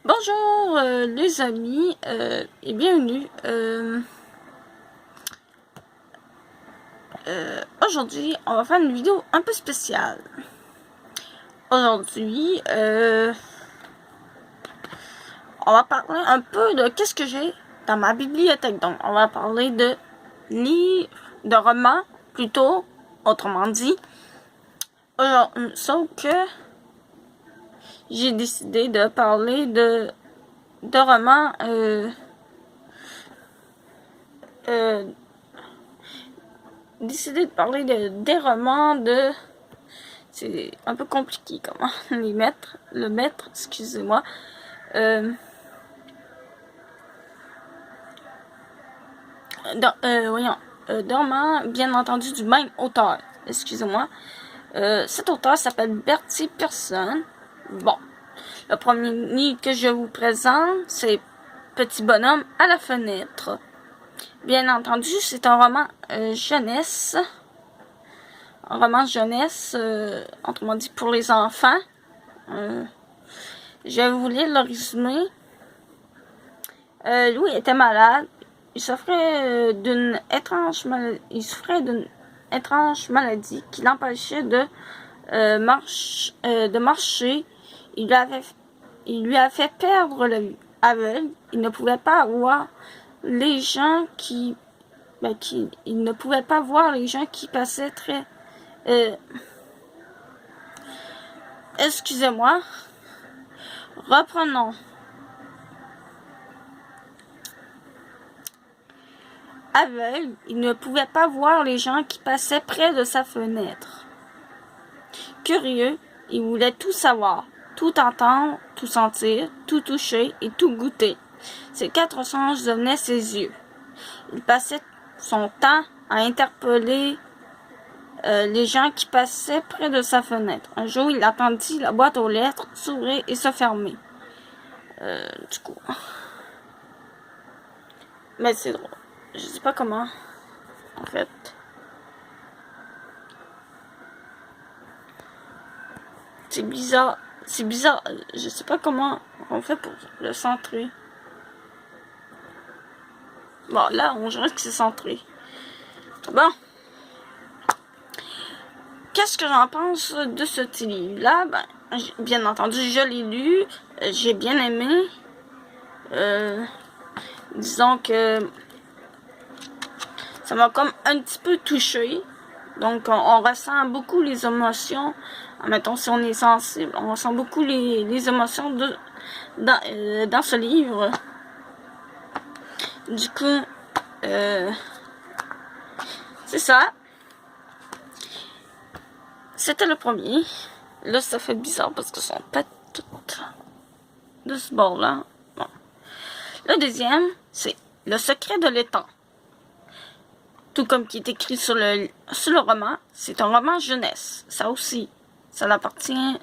Bonjour les amis et bienvenue. Aujourd'hui, on va faire une vidéo un peu spéciale. Aujourd'hui, on va parler un peu de qu'est-ce que j'ai dans ma bibliothèque. Donc, on va parler de livres, de romans, plutôt, autrement dit. Sauf que j'ai décidé de parler de romans décidé de parler des romans de... C'est un peu compliqué comment les mettre, excusez-moi. Voyons, de romans, bien entendu, du même auteur, excusez-moi. Cet auteur s'appelle Bertie Pearson. Bon, le premier livre que je vous présente, c'est Petit bonhomme à la fenêtre. Bien entendu, c'est un roman jeunesse. Un roman jeunesse, autrement dit pour les enfants. Je vais vous lire le résumé. Louis était malade. Il souffrait d'une étrange maladie qui l'empêchait de marcher. Il lui a fait perdre la vue. Aveugle, il ne pouvait pas voir les gens il ne pouvait pas voir les gens qui passaient très... excusez-moi. Reprenons. Aveugle, il ne pouvait pas voir les gens qui passaient près de sa fenêtre. Curieux, il voulait tout savoir, tout entendre, tout sentir, tout toucher et tout goûter. Ces quatre sens devenaient ses yeux. Il passait son temps à interpeller les gens qui passaient près de sa fenêtre. Un jour, il entendit la boîte aux lettres s'ouvrir et se fermer. Du coup... Mais c'est drôle. Je sais pas comment, en fait. C'est bizarre. C'est bizarre. Je sais pas comment on fait pour le centrer. Bon, là, on dirait que c'est centré. Bon. Qu'est-ce que j'en pense de ce petit livre-là? Ben, bien entendu, je l'ai lu. J'ai bien aimé. Disons que ça m'a comme un petit peu touché. Donc, on ressent beaucoup les émotions. Mettons, si on est sensible, on ressent beaucoup les émotions dans ce livre. Du coup, c'est ça. C'était le premier. Là, ça fait bizarre parce que sont pas toutes de ce bord-là. Bon. Le deuxième, c'est Le secret de l'étang. Tout comme qui est écrit sur le roman, c'est un roman jeunesse. Ça aussi, ça appartient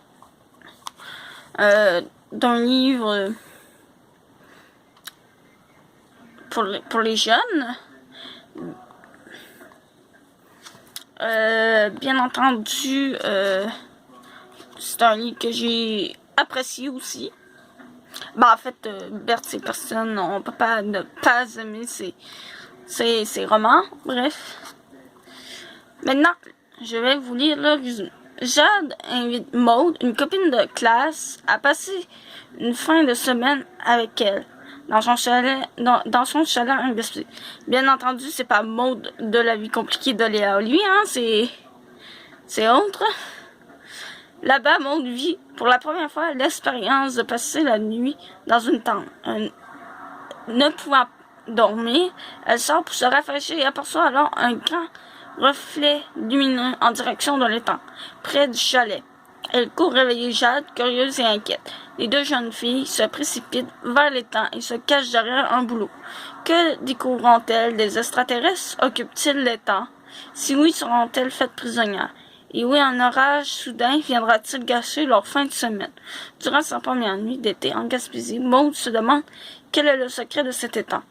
d'un livre pour les jeunes. Bien entendu, c'est un livre que j'ai apprécié aussi. Ben, en fait, Bertie Pearson, on peut pas ne pas aimer ses romans. Bref. Maintenant, je vais vous lire le résumé. Jade invite Maud, une copine de classe, à passer une fin de semaine avec elle dans son chalet en Gaspésie. Bien entendu, c'est pas Maud de La vie compliquée de Léa Olivier, hein, c'est autre. Là-bas, Maud vit pour la première fois l'expérience de passer la nuit dans une tente. Ne pouvant dormir, elle sort pour se rafraîchir et aperçoit alors un grand reflet lumineux en direction de l'étang, près du chalet. Elle court réveiller Jade, curieuse et inquiète. Les deux jeunes filles se précipitent vers l'étang et se cachent derrière un bouleau. Que découvriront-elles? Des extraterrestres occupent-ils l'étang? Si oui, seront-elles faites prisonnières? Et oui, un orage soudain viendra-t-il gâcher leur fin de semaine? Durant sa première nuit d'été en Gaspésie, Maud se demande quel est le secret de cet étang.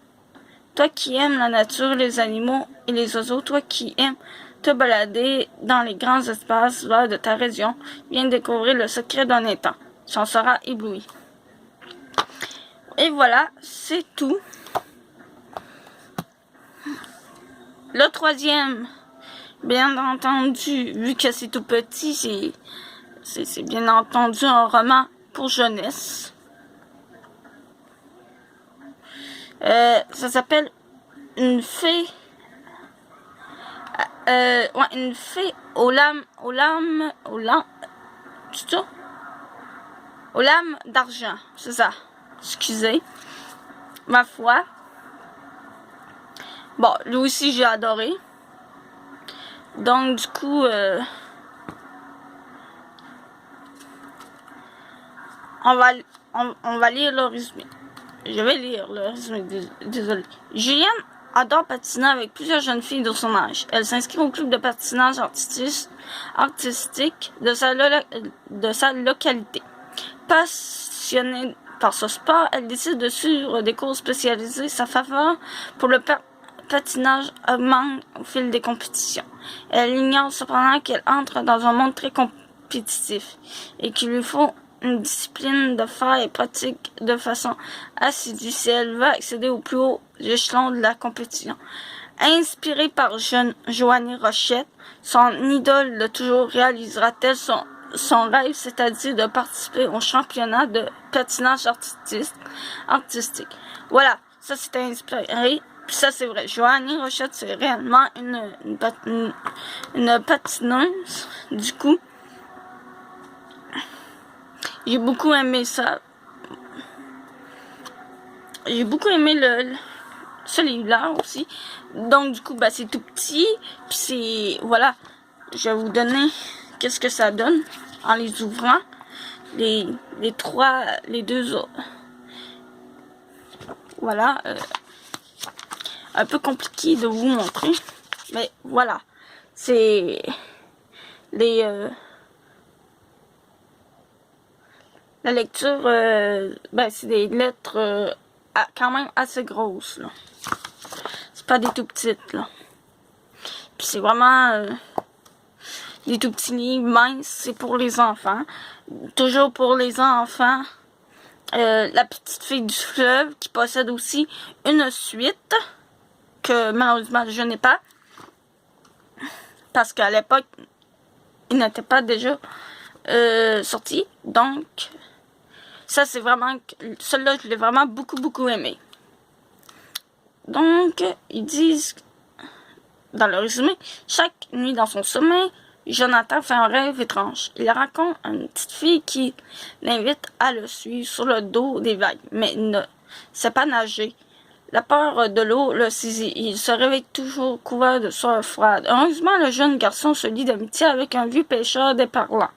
Toi qui aimes la nature, les animaux et les oiseaux, toi qui aimes te balader dans les grands espaces verts de ta région, viens découvrir le secret d'un étang. Tu en seras ébloui. Et voilà, c'est tout. Le troisième, bien entendu, vu que c'est tout petit, c'est bien entendu un roman pour jeunesse. Ça s'appelle Une fée. Ouais, une fée aux lames d'argent, c'est ça. Excusez. Ma foi. Bon, lui aussi j'ai adoré. Donc du coup, on va lire le résumé. Je vais lire le résumé, désolé. Julienne adore patiner avec plusieurs jeunes filles de son âge. Elle s'inscrit au club de patinage artistique de sa localité. Passionnée par ce sport, elle décide de suivre des cours spécialisés. Sa faveur pour le patinage augmente au fil des compétitions. Elle ignore cependant qu'elle entre dans un monde très compétitif et qu'il lui faut une discipline de faire et pratique de façon assidue si elle veut accéder au plus haut échelon de la compétition. Inspirée par Joanie Rochette, son idole de toujours réalisera-t-elle son rêve, c'est-à-dire de participer au championnat de patinage artistique. Voilà, ça c'était inspiré. Puis ça c'est vrai, Joanie Rochette c'est réellement une patineuse. Du coup, j'ai beaucoup aimé ça. J'ai beaucoup aimé ce livre-là aussi. Donc, du coup, bah, c'est tout petit. Puis c'est... Voilà. Je vais vous donner qu'est-ce que ça donne en les ouvrant. Les deux autres. Voilà. Un peu compliqué de vous montrer. Mais voilà. C'est... La lecture, ben, c'est des lettres quand même assez grosses, là. C'est pas des tout petites, là. Puis c'est vraiment des tout petits livres minces, c'est pour les enfants. Toujours pour les enfants. La petite fille du fleuve, qui possède aussi une suite, que malheureusement je n'ai pas. Parce qu'à l'époque, il n'était pas déjà sorti. Donc... ça, c'est vraiment... celui-là, je l'ai vraiment beaucoup aimé. Donc, ils disent, dans le résumé, chaque nuit dans son sommeil, Jonathan fait un rêve étrange. Il raconte à une petite fille qui l'invite à le suivre sur le dos des vagues, mais il ne sait pas nager. La peur de l'eau le saisit. Il se réveille toujours couvert de sueur froide. Heureusement, le jeune garçon se lie d'amitié avec un vieux pêcheur déparlant,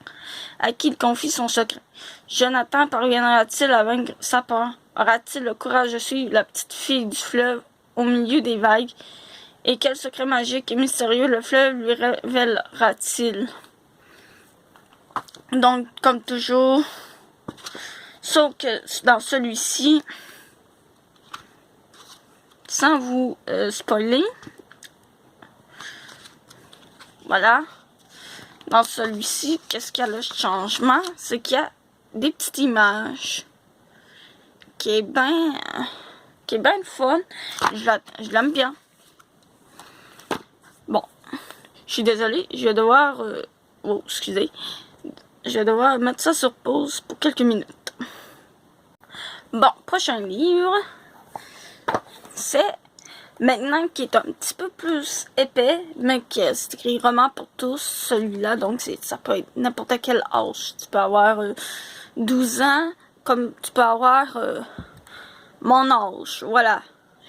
à qui il confie son secret. Jonathan parviendra-t-il à vaincre sa peur? Aura-t-il le courage de suivre la petite fille du fleuve au milieu des vagues? Et quel secret magique et mystérieux le fleuve lui révélera-t-il? Donc, comme toujours, sauf que dans celui-ci, sans vous spoiler, voilà, dans celui-ci, qu'est-ce qu'il y a le changement? C'est qu'il y a des petites images qui est bien fun. Je l'aime bien. Bon, je suis désolée, je vais devoir oh, excusez, je vais devoir mettre ça sur pause pour quelques minutes. Bon, prochain livre, c'est maintenant qui est un petit peu plus épais, mais qui c'est écrit roman pour tous, celui-là, donc ça peut être n'importe quel âge. Tu peux avoir 12 ans, comme tu peux avoir mon âge, voilà.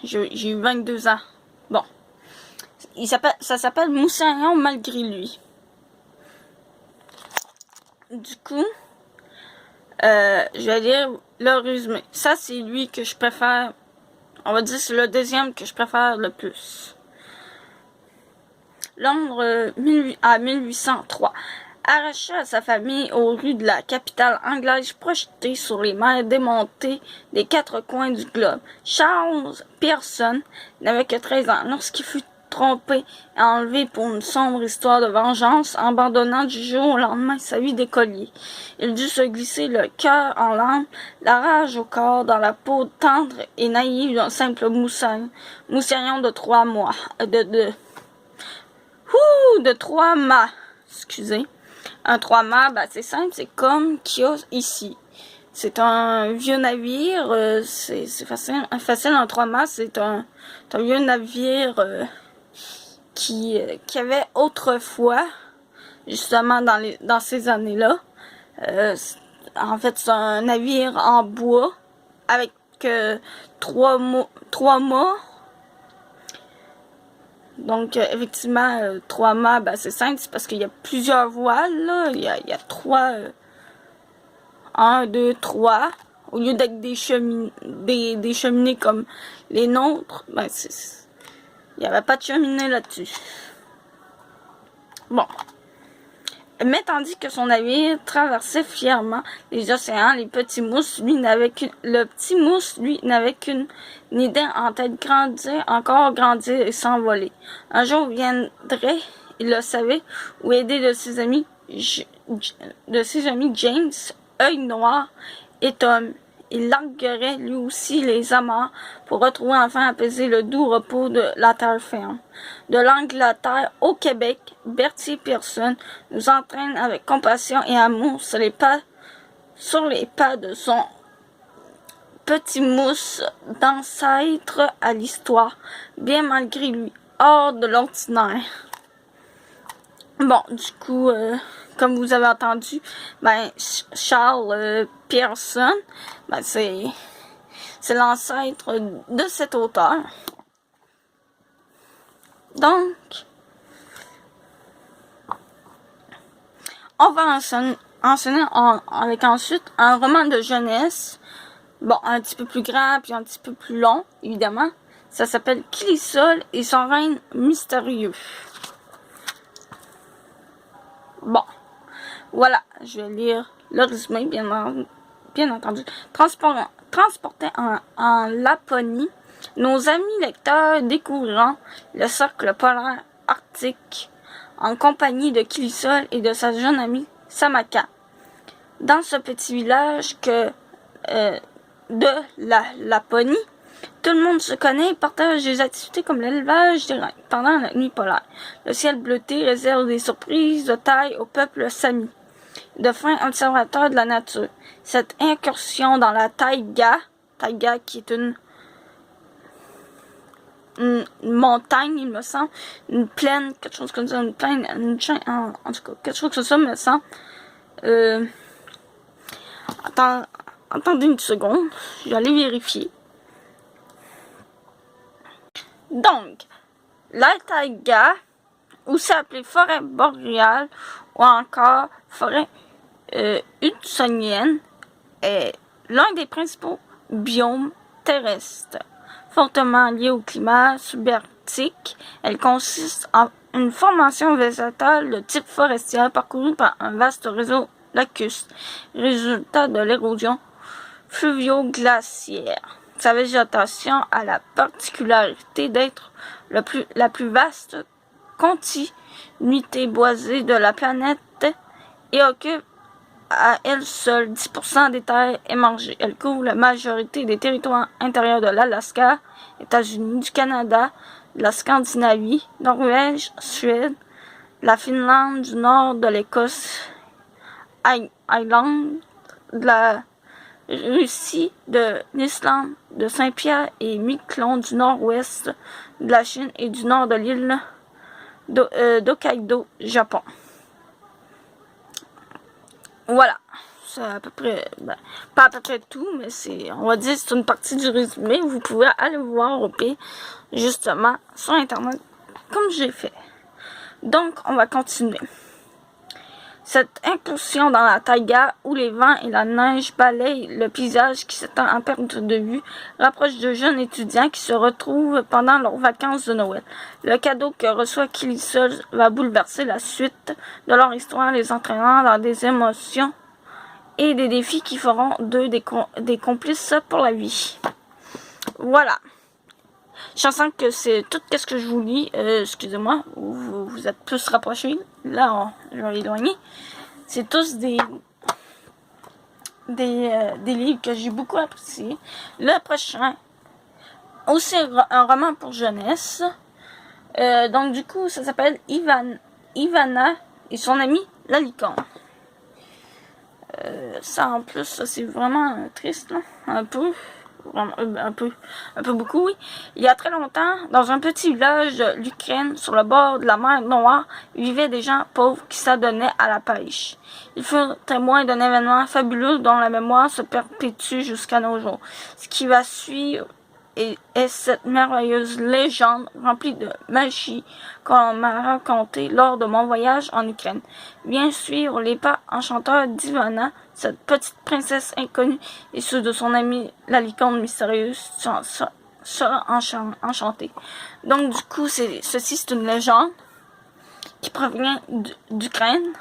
J'ai eu 22 ans. Bon. Ça s'appelle Moussaillon malgré lui. Du coup, je vais lire le résumé. Ça, c'est lui que je préfère. On va dire que c'est le deuxième que je préfère le plus. Londres à 1803. Arraché à sa famille aux rues de la capitale anglaise, projeté sur les mers démontées des quatre coins du globe, Charles Pearson n'avait que 13 ans lorsqu'il fut trompé et enlevé pour une sombre histoire de vengeance, abandonnant du jour au lendemain sa vie d'écolier. Il dut se glisser le cœur en larmes, la rage au corps, dans la peau tendre et naïve d'un simple moussaillon de 3 mois. De 3 mâts. Excusez. Un 3 mâts, c'est simple, c'est comme qu'il y a ici. C'est un vieux navire, c'est facile, un 3 mâts, c'est un vieux navire qui avait autrefois, justement dans ces années-là. En fait, c'est un navire en bois avec 3 mâts. Donc, effectivement, 3 mâts, c'est simple, c'est parce qu'il y a plusieurs voiles, là. Il y a 3... 1, 2, 3. Au lieu d'être des cheminées comme les nôtres, il n'y avait pas de cheminée là-dessus. Bon. Mais tandis que son navire traversait fièrement les océans, le petit mousse, lui, n'avait qu'une idée en tête, grandir et s'envoler. Un jour viendrait, il le savait, ou aider de ses amis James, œil noir et Tom. Il larguerait lui aussi les amarres pour retrouver enfin apaiser le doux repos de la terre ferme. De l'Angleterre au Québec, Berthier Pearson nous entraîne avec compassion et amour sur les pas de son petit mousse d'ancêtre à l'histoire, bien malgré lui, hors de l'ordinaire. Bon, du coup, comme vous avez entendu, Charles Pearson, c'est l'ancêtre de cet auteur. Donc, on va enchaîner avec ensuite un roman de jeunesse, un petit peu plus grand puis un petit peu plus long, évidemment. Ça s'appelle Killisol et son règne mystérieux. Bon, voilà, je vais lire le résumé, bien entendu. Transportés en Laponie, nos amis lecteurs découvriront le cercle polaire arctique en compagnie de Killisol et de sa jeune amie Samaka. Dans ce petit village de la Laponie, tout le monde se connaît et partage des activités comme l'élevage des reins pendant la nuit polaire. Le ciel bleuté réserve des surprises de taille au peuple sami, de fins observateurs de la nature. Cette incursion dans la taïga qui est une montagne, il me semble, une plaine, quelque chose comme ça, une plaine, en tout cas, quelque chose comme ça, me semble. Attendez une seconde, j'allais vérifier. Donc, la taïga, aussi appelée forêt boréale ou encore forêt hudsonienne, est l'un des principaux biomes terrestres. Fortement liée au climat subarctique, elle consiste en une formation végétale de type forestier parcourue par un vaste réseau lacustre, résultat de l'érosion fluvio-glaciaire. Sa végétation a la particularité d'être la plus vaste continuité boisée de la planète et occupe à elle seule 10% des terres émergées. Elle couvre la majorité des territoires intérieurs de l'Alaska, États-Unis, du Canada, de la Scandinavie, Norvège, Suède, la Finlande, du nord de l'Écosse, Islande, de la Russie, de l'Islande, de Saint-Pierre et Miquelon, du nord-ouest de la Chine et du nord de l'île d'Hokkaido, Japon. Voilà, c'est à peu près, pas à peu près tout, mais on va dire, c'est une partie du résumé. Vous pouvez aller voir au pire, justement, sur Internet, comme j'ai fait. Donc, on va continuer. Cette incursion dans la taïga, où les vents et la neige balayent le paysage qui s'étend en perte de vue, rapproche de jeunes étudiants qui se retrouvent pendant leurs vacances de Noël. Le cadeau que reçoit Killisol va bouleverser la suite de leur histoire, les entraînant dans des émotions et des défis qui feront d'eux des complices pour la vie. Voilà. Je sens que c'est tout ce que je vous lis. Excusez-moi, vous êtes plus rapprochés. Là, je vais éloigner. C'est tous des livres que j'ai beaucoup appréciés. Le prochain, aussi un roman pour jeunesse. Donc du coup, ça s'appelle Ivana et son ami la licorne. Ça en plus, ça c'est vraiment triste, là. Un peu beaucoup, oui. Il y a très longtemps, dans un petit village de l'Ukraine, sur le bord de la mer Noire, vivaient des gens pauvres qui s'adonnaient à la pêche. Ils furent témoins d'un événement fabuleux dont la mémoire se perpétue jusqu'à nos jours. Ce qui va suivre est cette merveilleuse légende remplie de magie qu'on m'a racontée lors de mon voyage en Ukraine. Viens suivre les pas enchanteurs d'Ivana, cette petite princesse inconnue, et ceux de son amie la licorne mystérieuse sera enchantée. Donc du coup, ceci c'est une légende qui provient d'Ukraine,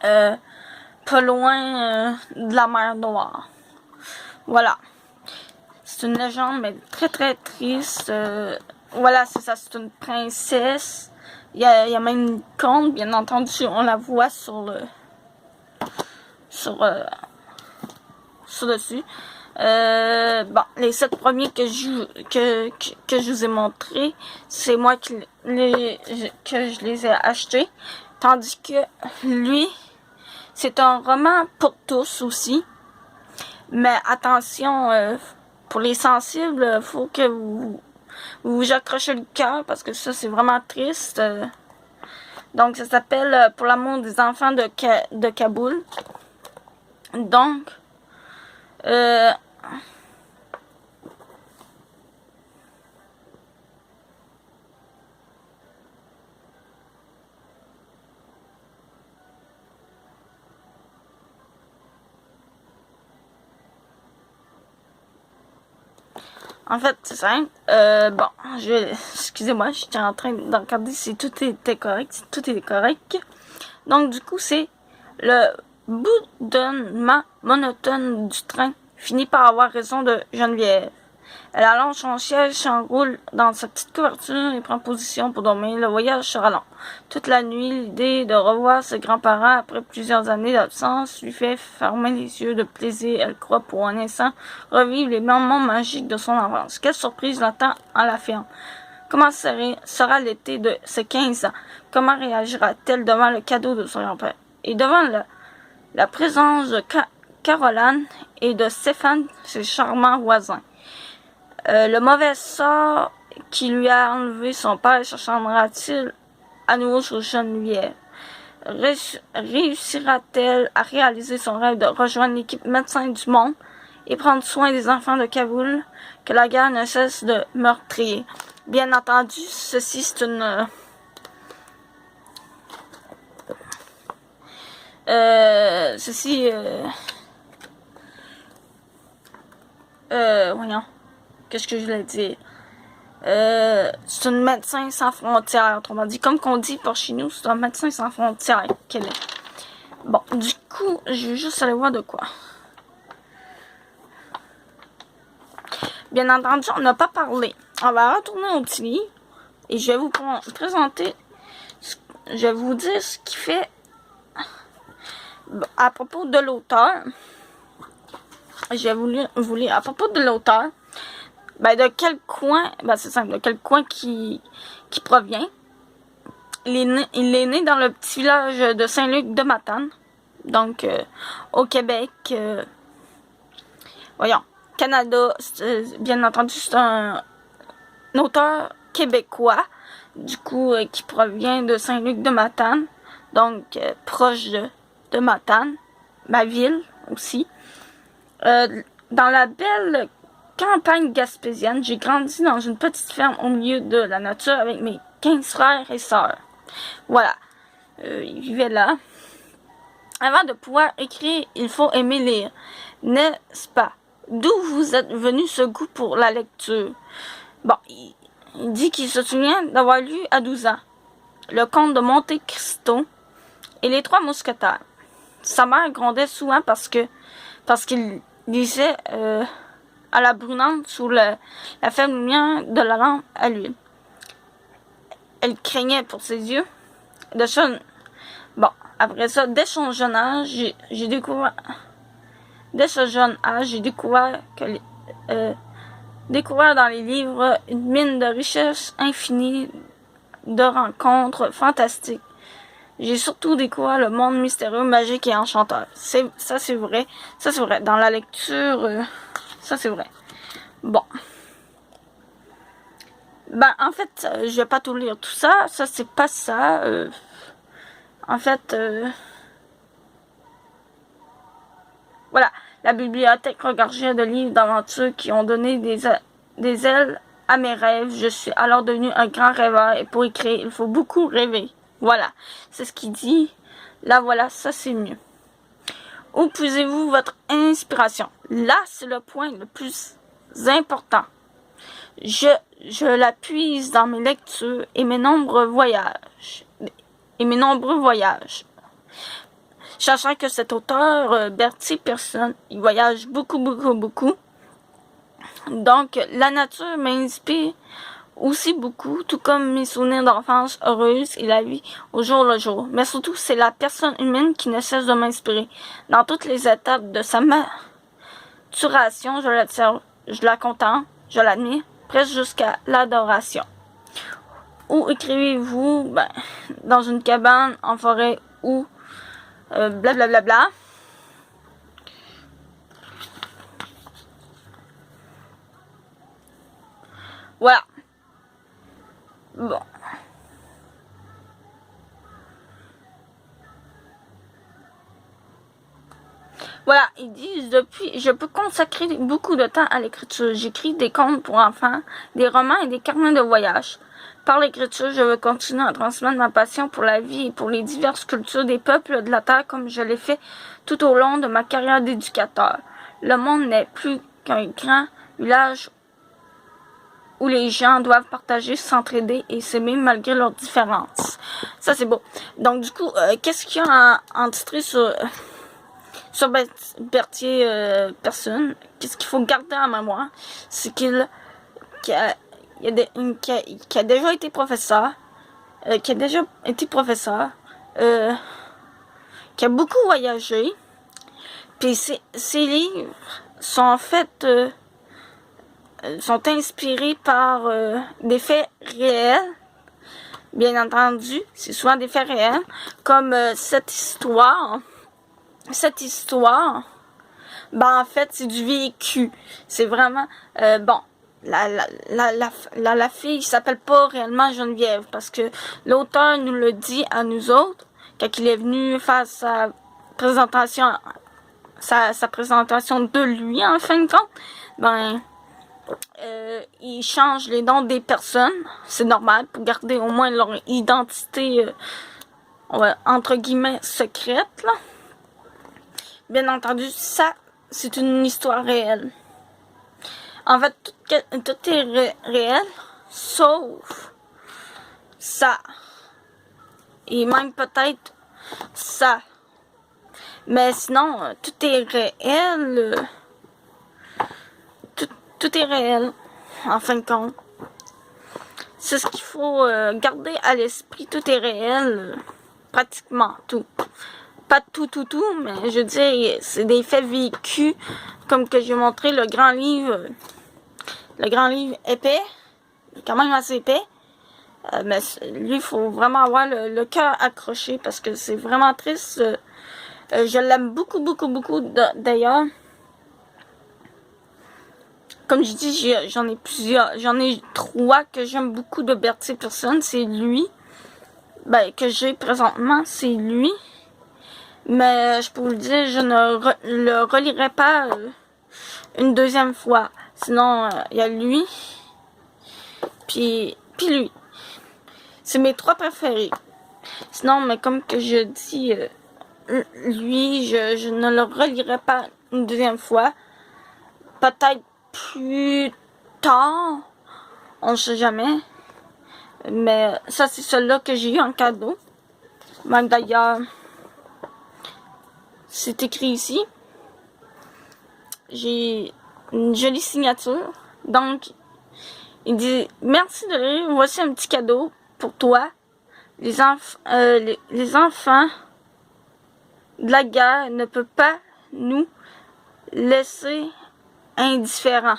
pas loin de la mer Noire. Voilà. C'est une légende, mais très très triste. Voilà, c'est ça, c'est une princesse. Il y a même une conte, bien entendu, on la voit sur dessus. Bon, les 7 premiers que je vous ai montrés, c'est moi que je les ai achetés. Tandis que lui, c'est un roman pour tous aussi. Mais attention, pour les sensibles, faut que vous accrochez le cœur parce que ça, c'est vraiment triste. Donc, ça s'appelle Pour l'amour des enfants de Kaboul. Donc, en fait, c'est simple. Bon, excusez-moi, j'étais en train de regarder si tout était correct, si tout était correct. Donc, du coup, c'est le bourdonnement monotone du train finit par avoir raison de Geneviève. Elle allonge son siège, s'enroule dans sa petite couverture et prend position pour dormir. Le voyage sera long. Toute la nuit, l'idée de revoir ses grands-parents après plusieurs années d'absence lui fait fermer les yeux de plaisir. Elle croit pour un instant revivre les moments magiques de son enfance. Quelle surprise l'attend en la ferme. Comment sera l'été de ses 15 ans? Comment réagira-t-elle devant le cadeau de son grand-père? Et devant la présence de Caroline et de Stéphane, ses charmants voisins. Le mauvais sort qui lui a enlevé son père s'acharnera-t-il à nouveau sur Geneviève? Réussira-t-elle à réaliser son rêve de rejoindre l'équipe Médecins du Monde et prendre soin des enfants de Kaboul que la guerre ne cesse de meurtrir? Bien entendu, ceci c'est une... voyons. Qu'est-ce que je voulais dire? C'est une médecin sans frontières, autrement dit. Comme qu'on dit pour chez nous, c'est un médecin sans frontières qu'elle est. Bon, du coup, je vais juste aller voir de quoi. Bien entendu, on n'a pas parlé. On va retourner au petit livre et je vais vous présenter, je vais vous dire ce qui fait à propos de l'auteur. Je vais vous lire à propos de l'auteur. Ben, de quel coin, ben c'est simple, de quel coin qui provient. Il est né dans le petit village de Saint-Luc de Matane, donc au Québec. Voyons, Canada, bien entendu, c'est un auteur québécois, du coup, qui provient de Saint-Luc de Matane, donc proche de Matane, ma ville aussi. Dans la belle campagne gaspésienne, j'ai grandi dans une petite ferme au milieu de la nature avec mes 15 frères et sœurs. Voilà, ils vivaient là. Avant de pouvoir écrire, il faut aimer lire, n'est-ce pas? D'où vous êtes venu ce goût pour la lecture? Bon, il dit qu'il se souvient d'avoir lu à 12 ans Le Comte de Monte Cristo et Les Trois Mousquetaires. Sa mère grondait souvent parce qu'il lisait à la brunante sous la faible lumière de la lampe à l'huile. Elle craignait pour ses yeux. Bon, après ça, dès son jeune âge, j'ai découvert découvert dans les livres une mine de richesse infinie, de rencontres fantastiques. J'ai surtout découvert le monde mystérieux, magique et enchanteur. Ça c'est vrai. Ça c'est vrai. Dans la lecture, ça c'est vrai. Bon. Ben, en fait, je vais pas tout lire tout ça. Ça, c'est pas ça. En fait, voilà. La bibliothèque regorgeait de livres d'aventure qui ont donné des ailes à mes rêves. Je suis alors devenu un grand rêveur et pour écrire, il faut beaucoup rêver. Voilà. C'est ce qu'il dit. Là, voilà, ça c'est mieux. Où puisez-vous votre inspiration? Là, c'est le point le plus important. Je la puise dans mes lectures et mes nombreux voyages. Sachant que cet auteur, Bertie Pearson, il voyage beaucoup. Donc, la nature m'inspire aussi beaucoup, tout comme mes souvenirs d'enfance heureuse et la vie au jour le jour. Mais surtout, c'est la personne humaine qui ne cesse de m'inspirer. Dans toutes les étapes de sa maturation, je la contemple, je l'admire, presque jusqu'à l'adoration. Où écrivez-vous? Ben, dans une cabane, en forêt, ou blablabla. Voilà. Bon. Voilà, ils disent depuis, je peux consacrer beaucoup de temps à l'écriture. J'écris des contes pour enfants, des romans et des carnets de voyage. Par l'écriture, je veux continuer à transmettre ma passion pour la vie et pour les diverses cultures des peuples de la Terre comme je l'ai fait tout au long de ma carrière d'éducateur. Le monde n'est plus qu'un grand village où les gens doivent partager, s'entraider et s'aimer malgré leurs différences. Ça, c'est beau. Donc, du coup, qu'est-ce qu'il y a en titré sur Bertie Pearson? Qu'est-ce qu'il faut garder en mémoire? C'est qu'il a déjà été professeur, qui a beaucoup voyagé, puis ses livres sont en fait sont inspirés par des faits réels. Bien entendu, c'est souvent des faits réels, comme cette histoire, ben en fait, c'est du vécu. C'est vraiment, bon, la fille s'appelle pas réellement Geneviève, parce que l'auteur nous le dit à nous autres, quand il est venu faire sa présentation de lui, en fin de compte, ben, ils changent les noms des personnes, c'est normal, pour garder au moins leur identité, entre guillemets, secrète, là. Bien entendu, ça, c'est une histoire réelle. En fait, tout est réel, sauf ça. Et même peut-être ça. Mais sinon, tout est réel. Tout est réel, en fin de compte. C'est ce qu'il faut garder à l'esprit. Tout est réel, pratiquement tout. Pas tout, mais je veux dire, c'est des faits vécus, comme que j'ai montré le grand livre épais, quand même assez épais. Mais lui, il faut vraiment avoir le cœur accroché, parce que c'est vraiment triste. Je l'aime beaucoup, d'ailleurs. Comme je dis, j'en ai plusieurs. J'en ai 3 que j'aime beaucoup de Bertie Pearson. C'est lui. Ben, que j'ai présentement, c'est lui. Mais je peux vous le dire, je ne le relirai pas une deuxième fois. Sinon, il y a lui. Puis lui. C'est mes 3 préférés. Sinon, mais comme que je dis, lui, je ne le relirai pas une deuxième fois. Peut-être plus tard, on ne sait jamais. Mais ça, c'est celui-là que j'ai eu en cadeau. Même d'ailleurs, c'est écrit ici. J'ai une jolie signature. Donc, il dit « Merci de lire, voici un petit cadeau pour toi. Les enfants de la guerre ne peuvent pas nous laisser indifférents. »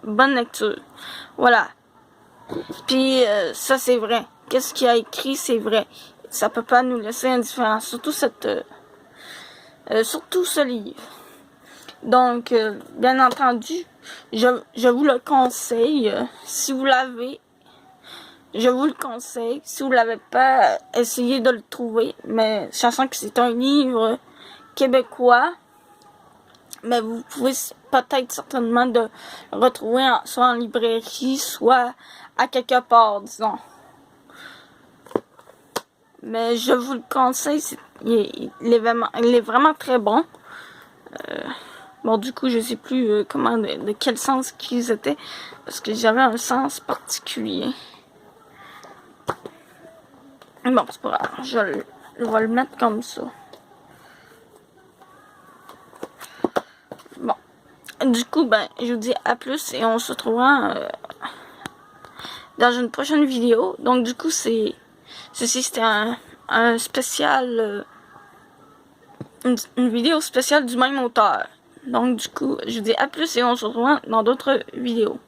Bonne lecture. Voilà. Puis ça c'est vrai. Qu'est-ce qu'il a écrit, c'est vrai. Ça peut pas nous laisser indifférents. Surtout surtout ce livre. Donc, bien entendu, je vous le conseille. Si vous l'avez, je vous le conseille. Si vous l'avez pas, essayez de le trouver. Mais sachant que c'est un livre québécois, mais vous pouvez peut-être certainement de le retrouver soit en librairie, soit à quelque part, disons. Mais je vous le conseille, il est vraiment très bon. Bon, du coup, je sais plus de quel sens qu'ils étaient, parce que j'avais un sens particulier. Bon, c'est pas grave, je vais le mettre comme ça. Bon, du coup, ben, je vous dis à plus et on se retrouvera dans une prochaine vidéo. Donc, du coup, ceci, c'était un spécial, une vidéo spéciale du même auteur. Donc, du coup, je vous dis à plus et on se retrouvera dans d'autres vidéos.